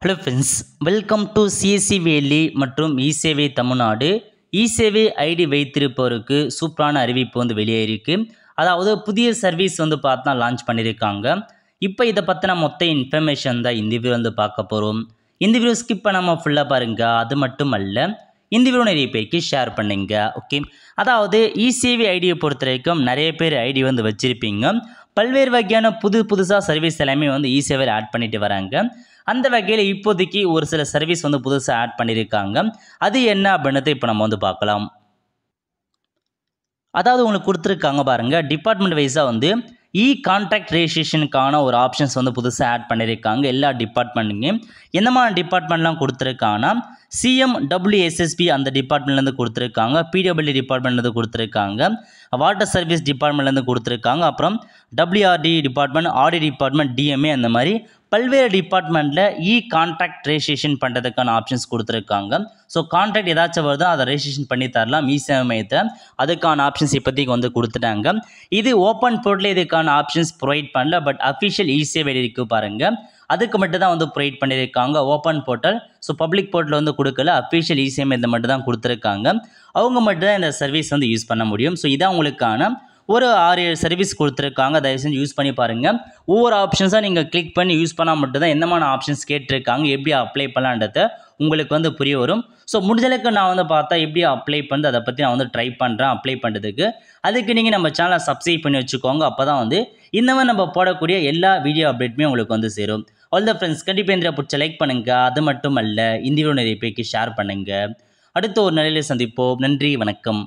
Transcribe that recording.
Hello friends, welcome to CSC வேலி மற்றும் இசேவை தமிழ்நாடு. இசேவை ID வைத்திருப்பவருக்கு சூப்பரான அறிவிப்பு வெளியேறிருக்கு. அதாவது புதிய சர்வீஸ் பார்த்தா லான்ச் பண்ணியிருக்காங்க. இப்போ இதை பற்றின மொத்த இன்ஃபர்மேஷன் தான் இந்த வீடியோ பார்க்க போகிறோம். இந்த வீடியோ ஸ்கிப் பண்ணாமல் ஃபுல்லாக பாருங்கள். அது மட்டும் அல்ல, இந்த வீடியோ நிறைய பேருக்கு ஷேர் பண்ணுங்க. ஓகே, அதாவது இசேவை ஐடியை பொறுத்த வரைக்கும் நிறைய பேர் ஐடி வச்சுருப்பீங்க. பல்வேறு வகையான புதுசாக சர்வீஸ் எல்லாமே இசேவையில் ஆட் பண்ணிட்டு வராங்க. அந்த வகையில் இப்போதைக்கு ஒரு சில சர்வீஸ் புதுசாக ஆட் பண்ணியிருக்காங்க. அது என்ன அப்படின்றத இப்போ நம்ம பார்க்கலாம். அதாவது உங்களுக்கு கொடுத்துருக்காங்க பாருங்கள், டிபார்ட்மெண்ட் வைஸாக கான்ட்ராக்ட் ரெஜிஸ்ட்ரேஷனுக்கான ஒரு ஆப்ஷன்ஸ் புதுசாக ஆட் பண்ணியிருக்காங்க. எல்லா டிபார்ட்மெண்ட்டுங்க எந்த மாதிரி டிபார்ட்மெண்ட்லாம் கொடுத்துருக்காங்கன்னா சிஎம்டபிள்யூஎஸ்எஸ்பி அந்த டிபார்ட்மெண்ட்லேருந்து கொடுத்துருக்காங்க, பிடபிள்யூ டிபார்ட்மெண்ட்லேருந்து கொடுத்துருக்காங்க, வாட்டர் சர்வீஸ் டிபார்ட்மெண்ட்லேருந்து கொடுத்துருக்காங்க, அப்புறம் டபிள்யூஆர்டி டிபார்ட்மெண்ட், ஆடி டிபார்ட்மெண்ட், டிஎம்ஏ அந்த மாதிரி பல்வேறு டிபார்ட்மெண்ட்டில் கான்ட்ராக்ட் ரெஜிஸ்ட்ரேஷன் பண்ணுறதுக்கான ஆப்ஷன்ஸ் கொடுத்துருக்காங்க. ஸோ கான்ட்ராக்ட் ஏதாச்சும் வருதோ அதை ரெஜிஸ்ட்ரேஷன் பண்ணி தரலாம் இசேவை மையத்தில். அதுக்கான ஆப்ஷன்ஸ் இப்போதைக்கு கொடுத்துட்டாங்க. இது ஓப்பன் போர்ட்டில் இதுக்கான ஆப்ஷன்ஸ் ப்ரொவைட் பண்ணல, பட் அஃபிஷியல் இசேவை இருக்குது பாருங்கள், அதுக்கு மட்டும் தான் ப்ரொவைட் பண்ணியிருக்காங்க ஓப்பன் போர்ட்டல். ஸோ பப்ளிக் போர்ட்டில் கொடுக்கல, அஃபிஷியல் இசேவை மையத்தில் மட்டும் தான் கொடுத்துருக்காங்க. அவங்க மட்டும் தான் இந்த சர்வீஸ் யூஸ் பண்ண முடியும். ஸோ இதான் உங்களுக்கான ஒரு 6-7 சர்வீஸ் கொடுத்துருக்காங்க. தயவு செஞ்சு யூஸ் பண்ணி பாருங்கள். ஒவ்வொரு ஆப்ஷன்ஸாக நீங்கள் கிளிக் பண்ணி யூஸ் பண்ணால் மட்டும்தான் எந்த மாதிரி ஆப்ஷன்ஸ் கேட்டிருக்காங்க, எப்படி அப்ளை பண்ணலான்றத உங்களுக்கு புரிய வரும். ஸோ முடிஞ்சளவுக்கு நான் பார்த்தா எப்படி அப்ளை பண்ணுறது அதை பற்றி நான் ட்ரை பண்ணுறேன் அப்ளை பண்ணுறதுக்கு. அதுக்கு நீங்கள் நம்ம சேனலை சப்ஸ்கிரைப் பண்ணி வச்சுக்கோங்க. அப்போ தான் இந்த மாதிரி நம்ம போடக்கூடிய எல்லா வீடியோ அப்டேட்டுமே உங்களுக்கு சேரும். ஆல் த ஃப்ரெண்ட்ஸ், கண்டிப்பாக இந்த பிடிச்ச லைக் பண்ணுங்கள். அது மட்டும் அல்ல, இந்த வீடியோ நிறைய பேருக்கு ஷேர் பண்ணுங்கள். அடுத்த ஒரு நிலையில் சந்திப்போம். நன்றி, வணக்கம்.